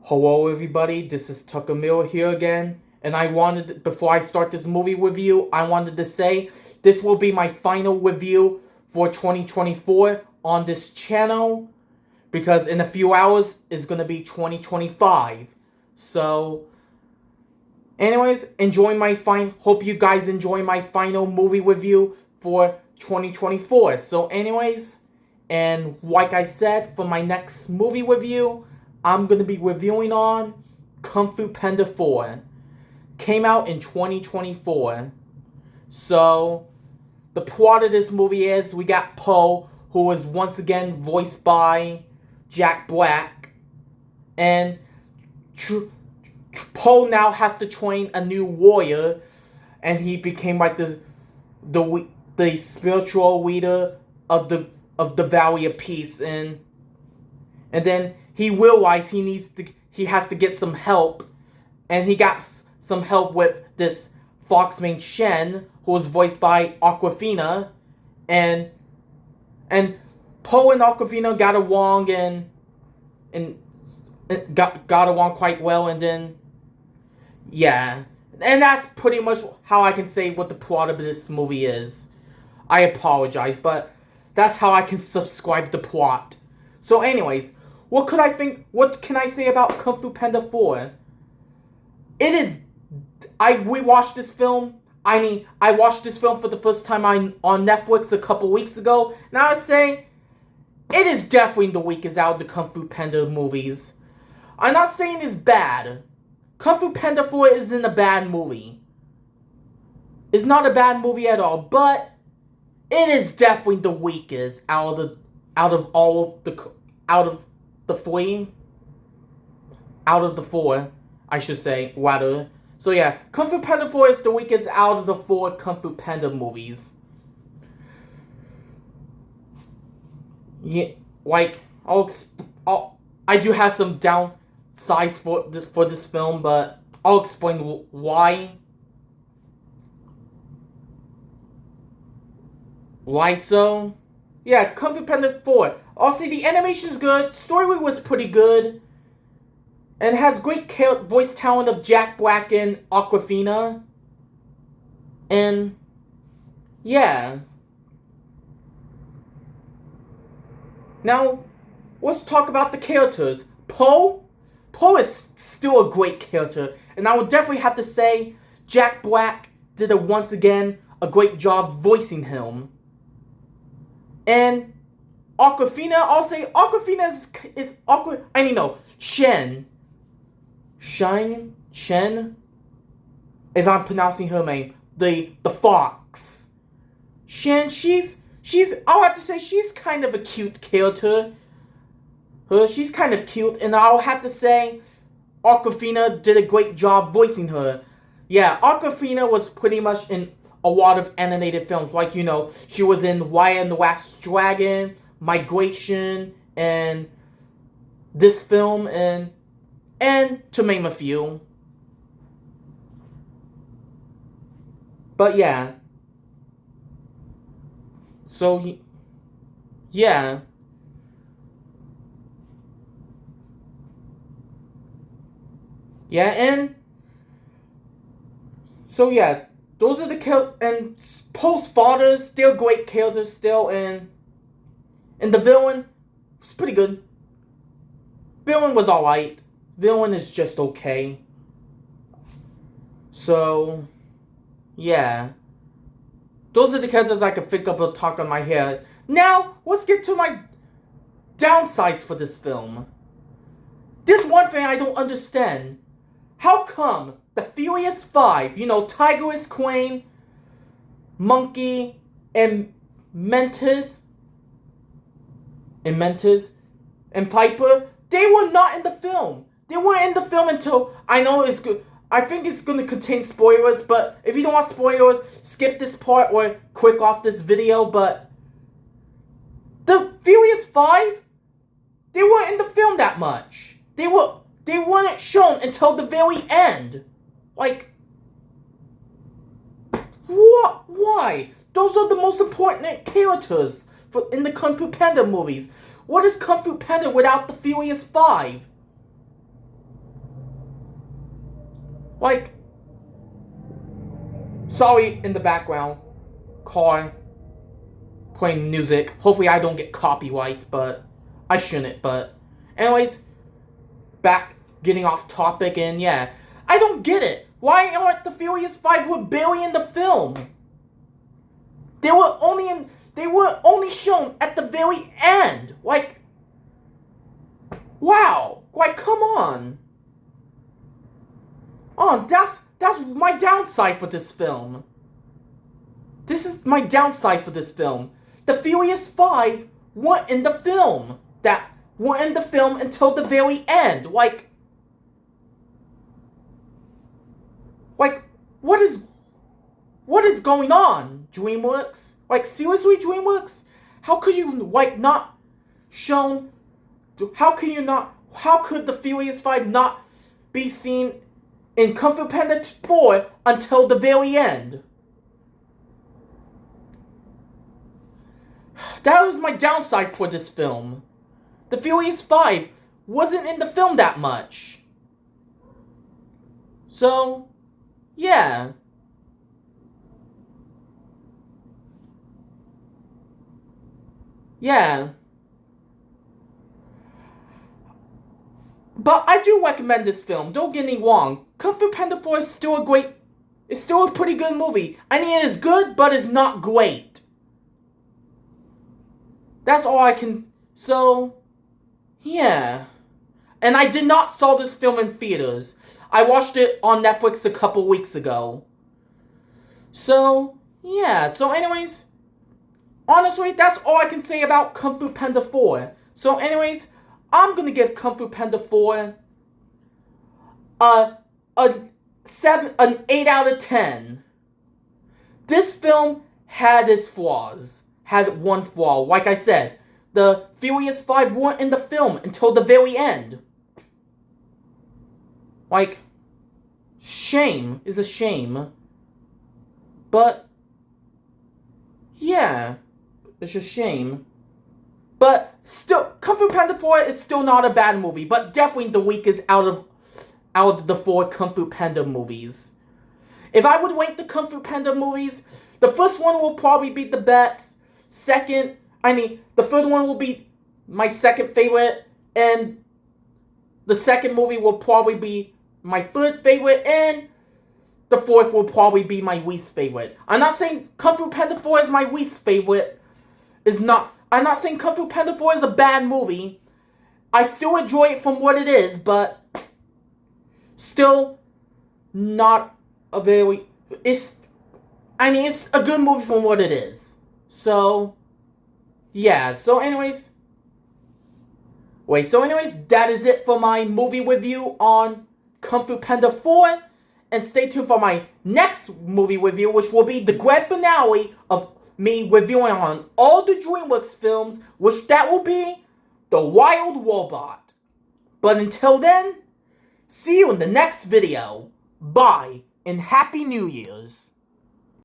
Hello everybody, this is Tucker Miller here again, and before I start this movie review, I wanted to say this will be my final review for 2024 on this channel, because in a few hours it's going to be 2025. So, anyways, hope you guys enjoy my final movie review for 2024. So anyways, and like I said, for my next movie review, I'm going to be reviewing on Kung Fu Panda 4. Came out in 2024. So, the plot of this movie is we got Po, who is once again voiced by Jack Black. And Po now has to train a new warrior. And he became like the spiritual leader of the Valley of Peace. And then he realized he has to get some help, and he got some help with this fox named Shen, who was voiced by Awkwafina, and Po and Awkwafina got along and got along quite well, and then yeah, and that's pretty much how I can say what the plot of this movie is. I apologize, but that's how I can subscribe the plot. So anyways, what can I say about Kung Fu Panda 4? I rewatched this film. I watched this film for the first time on Netflix a couple weeks ago. And I would say, it is definitely the weakest out of the Kung Fu Panda movies. I'm not saying it's bad. Kung Fu Panda 4 isn't a bad movie. It's not a bad movie at all, but it is definitely the weakest out of the four, I should say, rather. So yeah, Kung Fu Panda 4 is the weakest out of the 4 Kung Fu Panda movies. Yeah, like, I do have some downsides for this film, but I'll explain why. Why so? Yeah, Kung Fu Panda 4. Also, the animation is good, story was pretty good, and has great voice talent of Jack Black and Awkwafina. And yeah. Now, let's talk about the characters. Po is still a great character, and I would definitely have to say Jack Black did once again a great job voicing him. And Awkwafina, I'll say Awkwafina is awkward. I mean, no, Shen, if I'm pronouncing her name, the fox. Shen, I'll have to say she's kind of a cute character. She's kind of cute, and I'll have to say Awkwafina did a great job voicing her. Yeah, Awkwafina was pretty much in a lot of animated films, like, you know, she was in Raya and the Last Dragon, Migration, and this film, and to name a few. But yeah. So, yeah. Yeah, and so yeah, those are the characters, and Po's father's still great characters still, and the villain was pretty good. Villain was alright. Villain is just okay. So, yeah. Those are the characters I can think of on top of my head. Now, let's get to my downsides for this film. There's one thing I don't understand. How come the Furious 5, you know, Tigress, Queen, Monkey, and Mentis, and Piper, they were not in the film. They weren't in the film until, I know it's good. I think it's going to contain spoilers, but if you don't want spoilers, skip this part or click off this video, but the Furious 5, they weren't in the film that much. They weren't shown until the very end. Like, what? Why? Those are the most important characters in the Kung Fu Panda movies. What is Kung Fu Panda without the Furious 5? Like, sorry in the background, car playing music. Hopefully I don't get copyright, but I shouldn't. But anyways, back getting off topic, and yeah, I don't get it. Why aren't the Furious 5 were barely in the film? They were only shown at the very end. Like, wow. Like, come on. Oh, that's my downside for this film. This is my downside for this film. The Furious 5 weren't in the film. That weren't in the film until the very end. Like, what is going on, DreamWorks? Like, seriously, DreamWorks? How could you, like, not shown... How could the Furious 5 not be seen in Kung Fu Panda 4 until the very end? That was my downside for this film. The Furious 5 wasn't in the film that much. So, yeah. Yeah. But I do recommend this film, don't get me wrong. Kung Fu Panda 4 is still a pretty good movie. I mean, it is good, but it's not great. That's all I can... So, yeah. And I did not saw this film in theaters. I watched it on Netflix a couple weeks ago. So, yeah. So anyways, honestly, that's all I can say about Kung Fu Panda 4. So anyways, I'm gonna give Kung Fu Panda 4 an 8 out of 10. This film had its flaws. Had one flaw. Like I said, the Furious 5 weren't in the film until the very end. Like, shame is a shame. But, yeah, it's a shame. But still, Kung Fu Panda 4 is still not a bad movie, but definitely the weakest out of the 4 Kung Fu Panda movies. If I would rank the Kung Fu Panda movies, the first one will probably be the best. The third one will be my second favorite, and the second movie will probably be my third favorite, and the fourth will probably be my least favorite. I'm not saying Kung Fu Panda 4 is my least favorite. I'm not saying Kung Fu Panda 4 is a bad movie. I still enjoy it from what it is, but still not a very... It's a good movie from what it is. So, yeah. So anyways, that is it for my movie review on Kung Fu Panda 4. And stay tuned for my next movie review, which will be the grand finale of me reviewing on all the DreamWorks films, which that will be The Wild Robot. But until then, see you in the next video. Bye, and Happy New Year's.